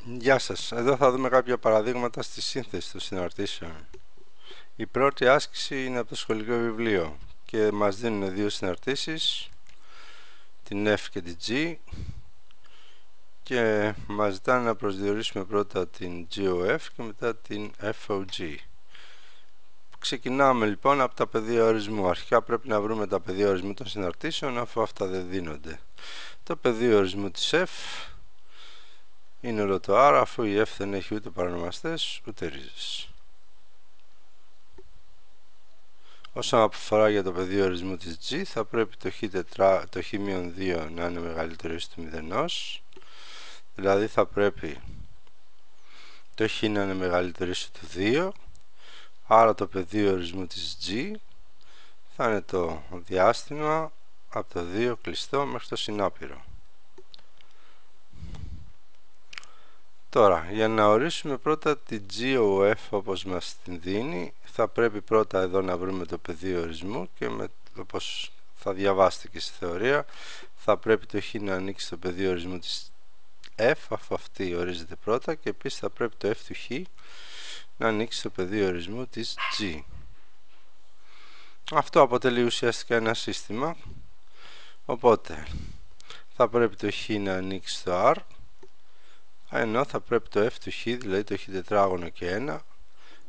Γεια σας, εδώ θα δούμε κάποια παραδείγματα στη σύνθεση των συναρτήσεων. Η πρώτη άσκηση είναι από το σχολικό βιβλίο και μας δίνουν δύο συναρτήσεις, την F και την G, και μας ζητάνε να προσδιορίσουμε πρώτα την GOF και μετά την FOG. Ξεκινάμε λοιπόν από τα πεδία ορισμού. Αρχικά πρέπει να βρούμε τα πεδία ορισμού των συναρτήσεων, αφού αυτά δεν δίνονται. Το πεδίο ορισμού της F είναι όλο το R, αφού η F δεν έχει ούτε παρονομαστές ούτε ρίζες. Όσον αφορά για το πεδίο ορισμού της G, θα πρέπει το χ-2 να είναι μεγαλύτερο ίσο του μηδενός, δηλαδή θα πρέπει το χ να είναι μεγαλύτερο ίσο του 2, άρα το πεδίο ορισμού της G θα είναι το διάστημα από το 2 κλειστό μέχρι το συνάπειρο. Τώρα, για να ορίσουμε πρώτα την GOF όπως μας την δίνει, θα πρέπει πρώτα εδώ να βρούμε το πεδίο ορισμού και όπως θα διαβάσετε και στη θεωρία, θα πρέπει το χ να ανοίξει στο πεδίο ορισμού της F, αφού αυτή ορίζεται πρώτα, και επίσης θα πρέπει το F του χ να ανοίξει στο πεδίο ορισμού της G. Αυτό αποτελεί ουσιαστικά ένα σύστημα, οπότε θα πρέπει το χ να ανοίξει στο R, ενώ θα πρέπει το F του χ, δηλαδή το χ τετράγωνο και 1,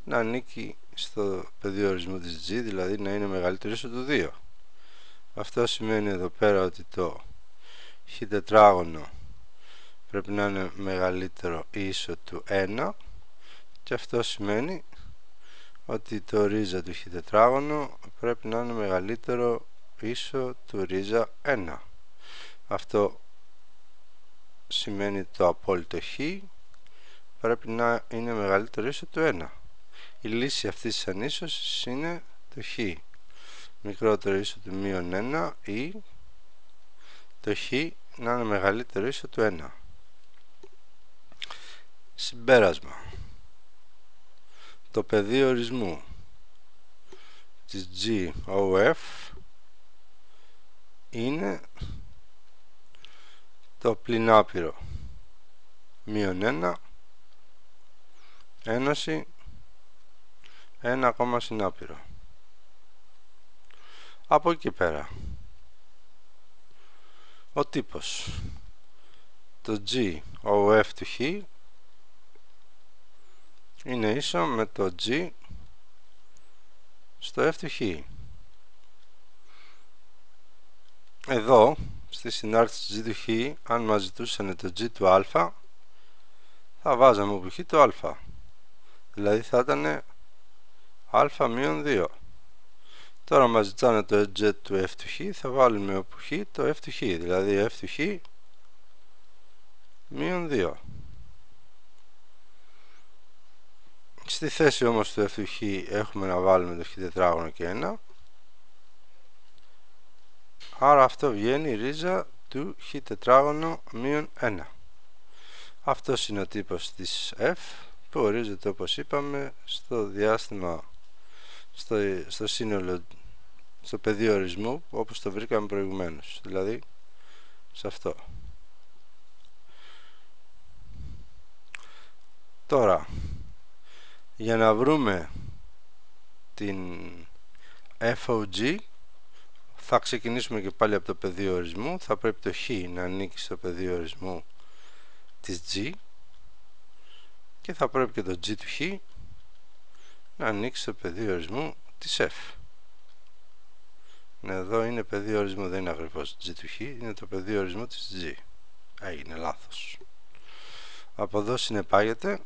να ανήκει στο πεδίο ορισμού της G, δηλαδή να είναι μεγαλύτερο ίσο του 2. Αυτό σημαίνει εδώ πέρα ότι το χ τετράγωνο πρέπει να είναι μεγαλύτερο ίσο του 1, και αυτό σημαίνει ότι το ρίζα του χ τετράγωνο πρέπει να είναι μεγαλύτερο ίσο του ρίζα 1. Αυτό σημαίνει το απόλυτο χ πρέπει να είναι μεγαλύτερο ίσο του 1. Η λύση αυτής της ανίσωσης είναι το χ μικρότερο ίσο του μείον 1 ή το χ να είναι μεγαλύτερο ίσο του 1. Συμπέρασμα. Το πεδίο ορισμού της GOF είναι το πληνάπειρο μείον 1 ένωση 1 ακόμα συνάπειρο. Από εκεί πέρα, ο τύπος, το GOF του χ είναι ίσο με το G στο F του χ. Εδώ, στη συνάρτηση G του χ, αν μας ζητούσαν το G του α, θα βάζαμε όπου χ το α, δηλαδή θα ήταν α μείον 2. Τώρα μας ζητάνε το G του F του χ, θα βάλουμε όπου χ το F του χ, δηλαδή F του χ μείον 2. Στη θέση όμως του F του χ έχουμε να βάλουμε το χ τετράγωνο και 1, άρα αυτό βγαίνει η ρίζα του χ τετράγωνο μείον 1. Αυτός είναι ο τύπος της F, που ορίζεται όπως είπαμε στο διάστημα, στο σύνολο, στο πεδίο ορισμού όπως το βρήκαμε προηγουμένως, δηλαδή σε αυτό. Τώρα, για να βρούμε την FOG θα ξεκινήσουμε και πάλι από το πεδίο ορισμού. Θα πρέπει το χ να ανήκει στο πεδίο ορισμού της G και θα πρέπει και το G του χ να ανήκει στο πεδίο ορισμού της F. Εδώ είναι πεδίο ορισμού, δεν είναι ακριβώς G του χ, είναι το πεδίο ορισμού της G. Έγινε λάθος. Από εδώ συνεπάγεται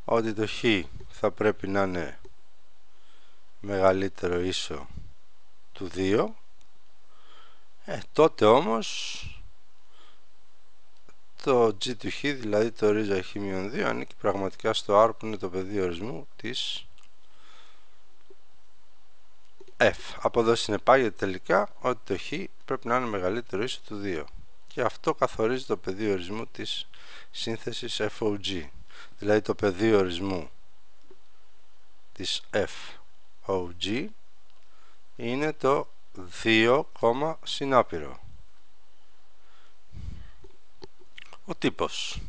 ότι το χ θα πρέπει να είναι μεγαλύτερο ίσο του 2, τότε όμως το G του χ, δηλαδή το ρίζα χ-2, ανήκει πραγματικά στο R, που είναι το πεδίο ορισμού της F. Από εδώ συνεπάγεται τελικά ότι το χ πρέπει να είναι μεγαλύτερο ίσο του 2, και αυτό καθορίζει το πεδίο ορισμού της σύνθεσης FOG, δηλαδή το πεδίο ορισμού της FOG είναι το 2, συνάπειρο. Ο τύπος.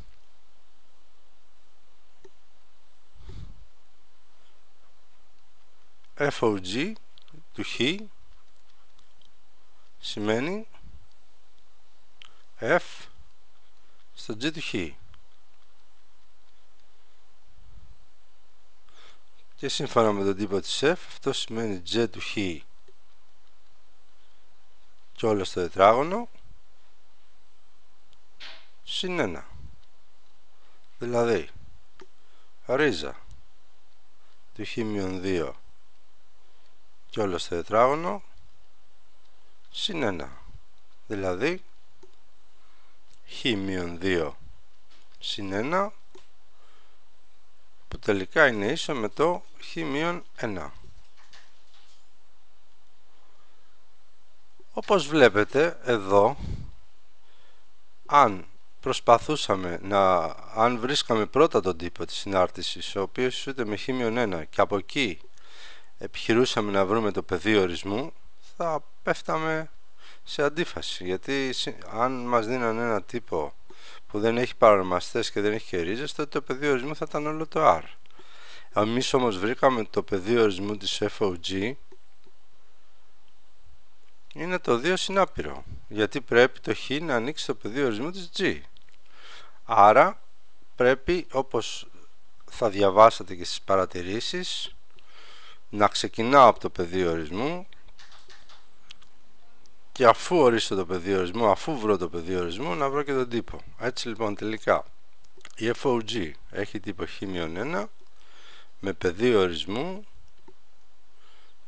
FOG του χ σημαίνει F στο G του χ. Και σύμφωνα με τον τύπο της F, αυτό σημαίνει G του χ και όλο στο τετράγωνο συν 1. Δηλαδή, ρίζα του χ μείον 2 και όλο στο τετράγωνο συν 1. Δηλαδή, χ μείον 2 συν 1, που τελικά είναι ίσο με το χ μείον 1. Όπως βλέπετε εδώ, αν βρίσκαμε πρώτα τον τύπο της συνάρτησης, ο οποίος ισούται με χ-1, και από εκεί επιχειρούσαμε να βρούμε το πεδίο ορισμού, θα πέφταμε σε αντίφαση, γιατί αν μας δίναν ένα τύπο που δεν έχει παρονομαστές και δεν έχει και ρίζες, τότε το πεδίο ορισμού θα ήταν όλο το R. Εμείς όμως βρήκαμε το πεδίο ορισμού της FOG είναι το 2 συνάπειρο, γιατί πρέπει το χ να ανοίξει το πεδίο ορισμού της G. Άρα πρέπει, όπως θα διαβάσατε και στις παρατηρήσεις, να ξεκινάω από το πεδίο ορισμού και αφού ορίσω το πεδίο ορισμού, αφού βρω το πεδίο ορισμού, να βρω και τον τύπο. Έτσι λοιπόν τελικά η FOG έχει τύπο χ-1 με πεδίο ορισμού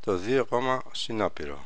το 2, συνάπειρο.